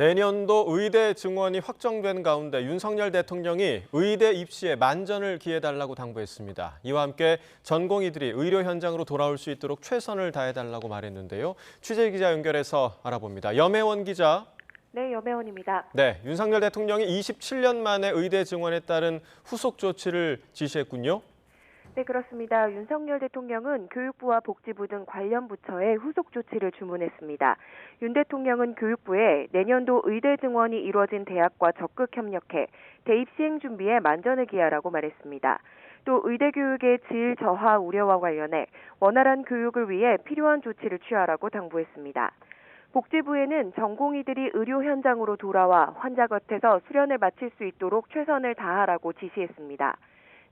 내년도 의대 증원이 확정된 가운데 윤석열 대통령이 의대 입시에 만전을 기해달라고 당부했습니다. 이와 함께 전공의들이 의료 현장으로 돌아올 수 있도록 최선을 다해달라고 말했는데요. 취재기자 연결해서 알아봅니다. 염혜원 기자. 네, 염혜원입니다. 네, 윤석열 대통령이 27년 만에 의대 증원에 따른 후속 조치를 지시했군요. 네, 그렇습니다. 윤석열 대통령은 교육부와 복지부 등 관련 부처에 후속 조치를 주문했습니다. 윤 대통령은 교육부에 내년도 의대 증원이 이루어진 대학과 적극 협력해 대입 시행 준비에 만전을 기하라고 말했습니다. 또 의대 교육의 질 저하 우려와 관련해 원활한 교육을 위해 필요한 조치를 취하라고 당부했습니다. 복지부에는 전공의들이 의료 현장으로 돌아와 환자 곁에서 수련을 마칠 수 있도록 최선을 다하라고 지시했습니다.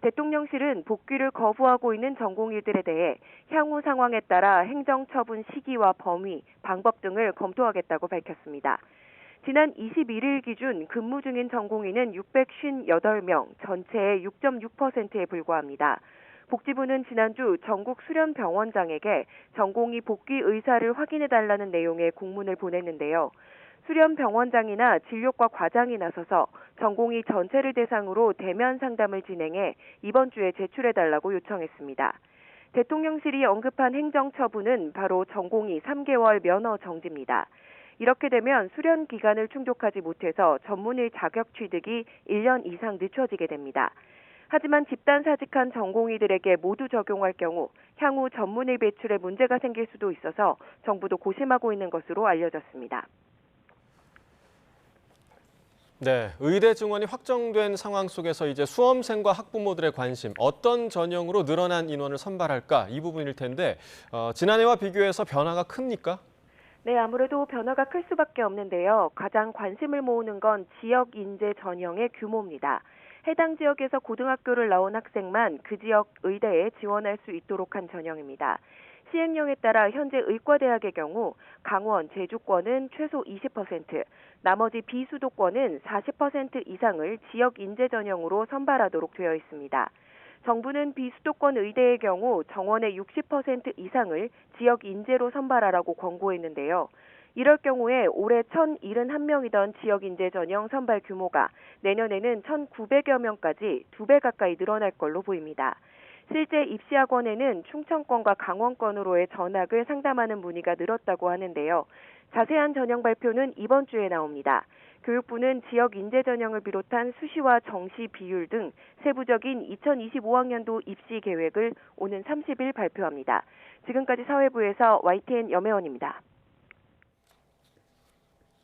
대통령실은 복귀를 거부하고 있는 전공의들에 대해 향후 상황에 따라 행정처분 시기와 범위, 방법 등을 검토하겠다고 밝혔습니다. 지난 21일 기준 근무 중인 전공의는 658명, 전체의 6.6%에 불과합니다. 복지부는 지난주 전국 수련병원장에게 전공의 복귀 의사를 확인해달라는 내용의 공문을 보냈는데요. 수련병원장이나 진료과 과장이 나서서 전공의 전체를 대상으로 대면 상담을 진행해 이번 주에 제출해달라고 요청했습니다. 대통령실이 언급한 행정처분은 바로 전공의 3개월 면허 정지입니다. 이렇게 되면 수련 기간을 충족하지 못해서 전문의 자격 취득이 1년 이상 늦춰지게 됩니다. 하지만 집단 사직한 전공의들에게 모두 적용할 경우 향후 전문의 배출에 문제가 생길 수도 있어서 정부도 고심하고 있는 것으로 알려졌습니다. 네, 의대 증원이 확정된 상황 속에서 이제 수험생과 학부모들의 관심, 어떤 전형으로 늘어난 인원을 선발할까 이 부분일 텐데 지난해와 비교해서 변화가 큽니까? 네, 아무래도 변화가 클 수밖에 없는데요. 가장 관심을 모으는 건 지역 인재 전형의 규모입니다. 해당 지역에서 고등학교를 나온 학생만 그 지역 의대에 지원할 수 있도록 한 전형입니다. 시행령에 따라 현재 의과대학의 경우 강원, 제주권은 최소 20%, 나머지 비수도권은 40% 이상을 지역 인재 전형으로 선발하도록 되어 있습니다. 정부는 비수도권 의대의 경우 정원의 60% 이상을 지역 인재로 선발하라고 권고했는데요. 이럴 경우에 올해 1,071명이던 지역 인재 전형 선발 규모가 내년에는 1,900여 명까지 2배 가까이 늘어날 걸로 보입니다. 실제 입시학원에는 충청권과 강원권으로의 전학을 상담하는 문의가 늘었다고 하는데요. 자세한 전형 발표는 이번 주에 나옵니다. 교육부는 지역 인재 전형을 비롯한 수시와 정시 비율 등 세부적인 2025학년도 입시 계획을 오는 30일 발표합니다. 지금까지 사회부에서 YTN 염혜원입니다.